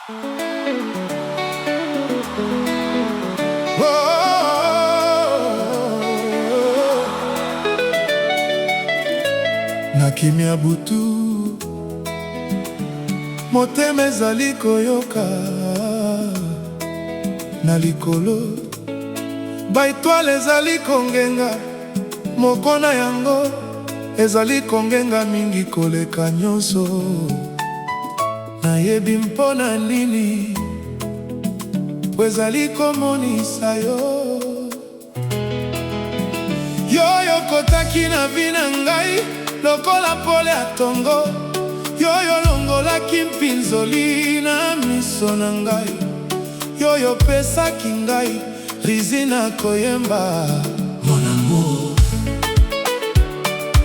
Na kimia butu motema ezali koyoka na likolo ba étoile ezali kongenga moko na yango ezali kongenga mingi koleka nyonso nayebi mpona nini po ezali komonisa yo yoyo kotaki na vi na ngai lokola pole ya tongo yoyo longolaki mpinzoli na miso na ngai yoyo pesaki ngai rizi na koyemba mon amour.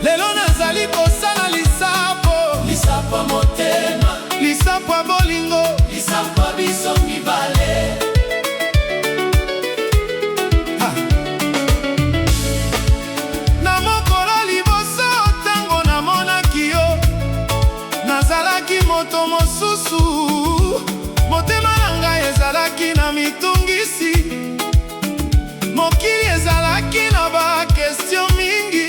Lelo nazali kosala lisapo ya motema, lisapo ya bolingo, lisapo ya biso mibale. Na mokolo liboso tango namonaki yo nazalaki moto mosusu motema na ngai ezalaki na mitungisi mokili ezalaki na bakestio mingi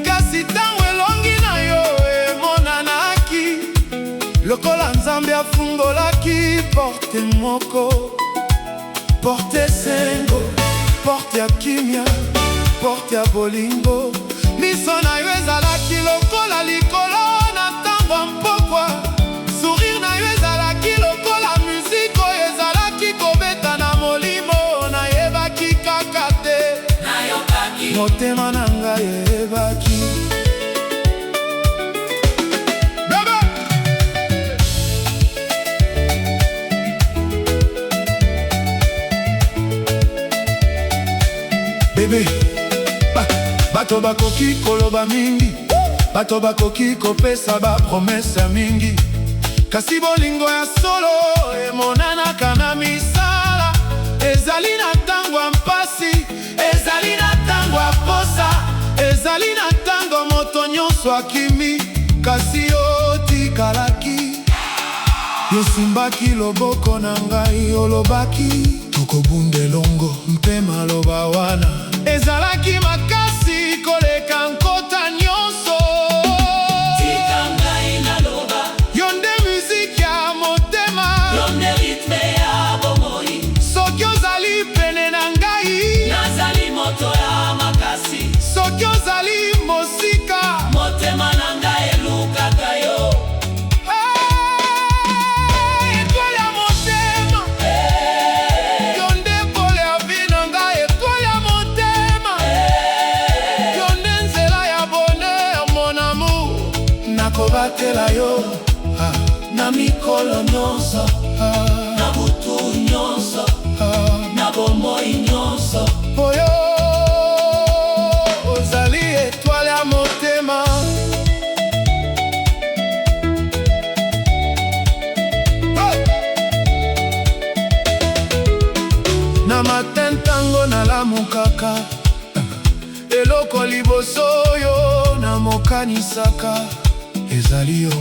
kasi tango elongi na yo emonanaki lokola nzambe afungolaki porte moko porte sengo porte ya kimia porte ya bolingo miso na yo ezalaki lokola likolo na ntango ya mpokwa sourire na yo ezalaki lokola muziki oyo ezalaki kobeta na molimo nayebaki kaka te motema na ngai eyebaki bebe bato bakoki koloba mingi bato bakoki kopesa bapromese mingi kasi bolingo ya solo emonanaka na misala ezali na ntango ya mpasi ezali na ntango ya posa ezali na ntango moto nyonso akimi kasi yo tikalaki yosimbaki loboko na ngai olobaki tokobunda elongo mpe maloba wana ezalaki makasi koleka nkota nyonso tika ngai naloba yo nde muziki ya motema yo nde ritme ya bomoi soki ozali pene na ngai nazali moto ya makasi soki ozali mosika motema na ngai elukaka yo nakobatela yo na mikolo nyonso na butu nyonso na bomoi nyonso oyo ozali étoile ya motema na matin ntango nalamukaka eloko liboso oyo namokanisaka ezali yo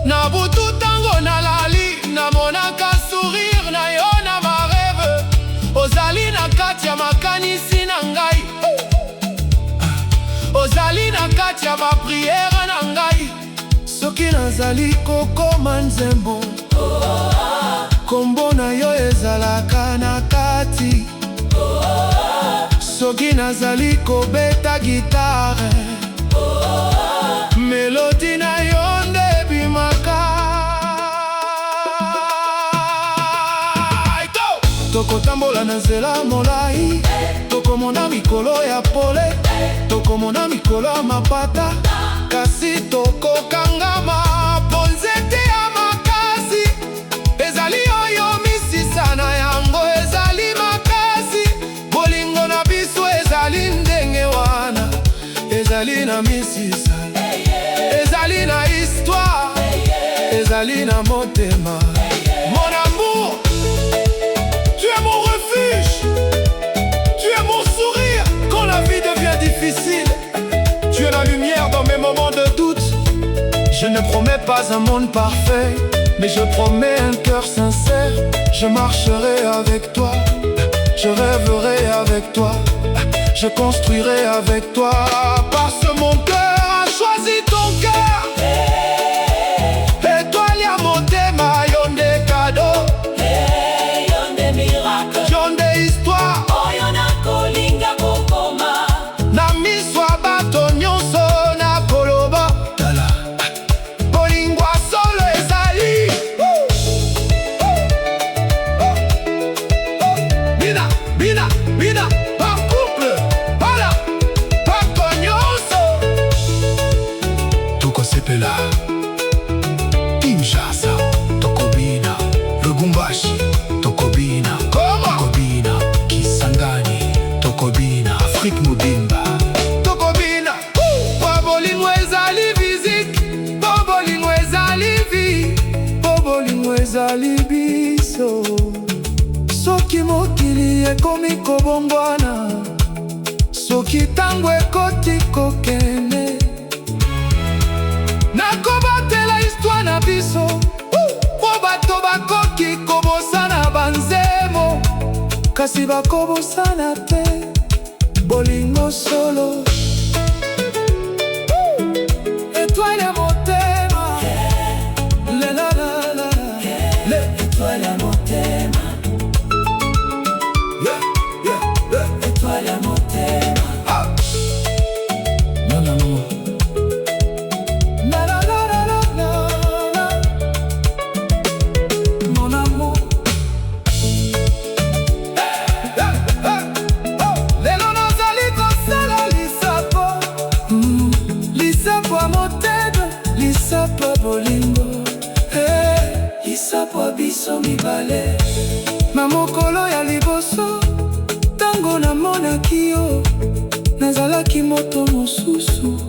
na butu tango nalali namonaka sourire na yo na mareve ozali na kati ya makanisi na ngai ozali na kati ya bapriere na ngai soki nazali kokoma nzembo kombo na yo ezalaka na kati soki nazali kobeta gitare melodi na yo nde ebimaka tokotambola na nzela molai tokomona mikolo ya pole tokomona mikolo ya mapata kasi tokokangama po nzete ya makasi ezali oyo misisa na yango ezali makasi bolingo na biso ezali ndenge wana ezali na misisa ezali na histoire ezali na motema mon amour tu es mon refuge tu es mon sourire quand la vie devient difficile tu es la lumière dans mes moments de doute je ne promets pas un monde parfait Mais je promets un cœur sincère, je marcherai avec toi, je rêverai avec toi, je construirai avec toi, parce que mon cœur a choisi ton cœur. Étoile ya motema, yonde cadeau, yonde miracle, yonde histoire, oyo nakolinga kokoma. na miso ya bato nyonso nakoloba, tala bolingo solo ezali. Bina, bina, bina, par couple, pala, bato nyonso tokosepela. Kinshasa, tokobina, Lubumbashi, tokobina, tokobina, Kisangani, tokobina, Afrique mobimba, tokobina. Po bolingo ezali physique, po bolingo ezali vie, po bolingo ezali biso. Soki mokili ekomi kobongwana, soki tango ekoti kokende, nakobatela histoire na biso, po bato bakoki kobosana banzemo, kasi bakobosana te bolingo solo. Étoile ya motema, le la la la, le Étoile ya motema, étoile ya motema. Mon amour, la la la la la la, mon amour. Lelo nazali kosala lisapo, lisapo ya motema, lisapo ya bolingo, Lisapo ya biso mibale, na mokolo ya liboso, tango namonaki yo, nazalaki moto mosusu.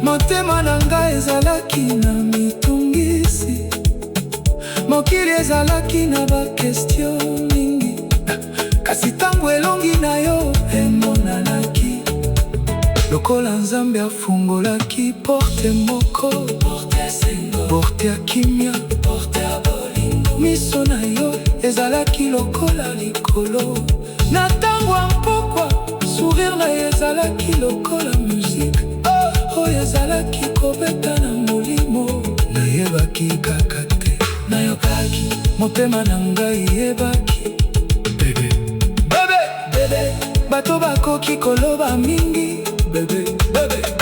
Motema na ngai ezalaki na mitungisi, mokili ezalaki na bakestio mingi, kasi tango elongi na yo emonanaki, lokola Nzambe afungolaki porte moko, porte ya sengo, porte ya kimia, porte ya bolingo. miso na yo ezalaki lokola likolo, na tango ya mpokwa sourire na yo ezalaki lokola musique, oyo ezalaki kobeta na molimo. Nayebaki kaka te, nayokaki motema na ngai yebaki. Bebe, bebe, bebe, bato bakoki koloba mingi, bebe, bebe.